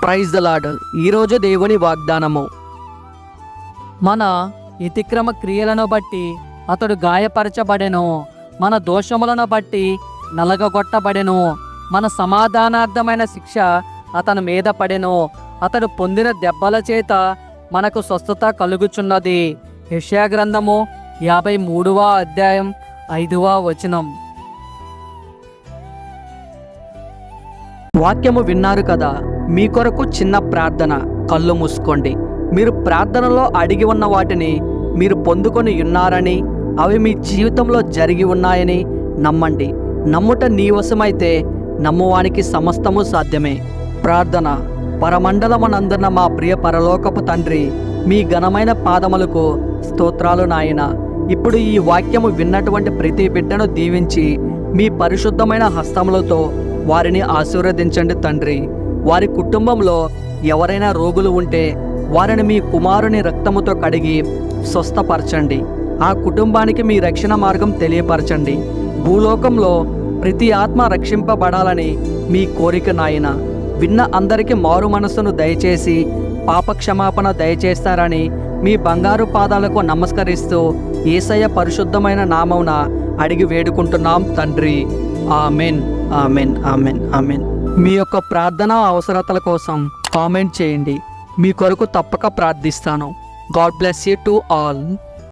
Praise the lord. ఈరోజు దేవుని వాగ్దానము. మన అతిక్రమ క్రియలను బట్టి అతడు గాయపరచబడెను, మన దోషములను బట్టి నలగగొట్టబడెను. మన సమాధానార్థమైన శిక్ష అతని మీద పడెను, అతడు పొందిన దెబ్బల చేత మనకు స్వస్థత కలుగుచున్నది. యెషయా గ్రంథము 53వ అధ్యాయం 5వ వచనం. వాక్యము విన్నారు కదా. మీ కొరకు చిన్న ప్రార్థన. కళ్ళు మూసుకోండి. మీరు ప్రార్థనలో అడిగి ఉన్న వాటిని మీరు పొందుకొని ఉన్నారని, అవి మీ జీవితంలో జరిగి ఉన్నాయని నమ్మండి. నమ్ముట నీ వశమైతే నమ్మువానికి సమస్తము సాధ్యమే. ప్రార్థన. పరమండలమునందున్న మా ప్రియ పరలోకపు తండ్రి, మీ ఘనమైన పాదములకు స్తోత్రాలు నాయన. ఇప్పుడు ఈ వాక్యము విన్నటువంటి ప్రతి బిడ్డను దీవించి మీ పరిశుద్ధమైన హస్తములతో వారిని ఆశీర్వదించండి తండ్రి. వారి కుటుంబంలో ఎవరైనా రోగులు ఉంటే వారిని మీ కుమారుని రక్తముతో కడిగి స్వస్థపరచండి. ఆ కుటుంబానికి మీ రక్షణ మార్గం తెలియపరచండి. భూలోకంలో ప్రతి ఆత్మ రక్షింపబడాలని మీ కోరిక నాయన. విన్న అందరికీ మారు మనస్సును దయచేసి పాపక్షమాపణ దయచేస్తారని మీ బంగారు పాదాలకు నమస్కరిస్తూ యేసయ్య పరిశుద్ధమైన నామమున అడిగి వేడుకుంటున్నాం తండ్రి. Amen, amen, amen, amen. మీ యొక్క ప్రార్థన అవసరతల కోసం కామెంట్ చేయండి. మీ కొరకు తప్పక ప్రార్థిస్తాను. God bless you to all.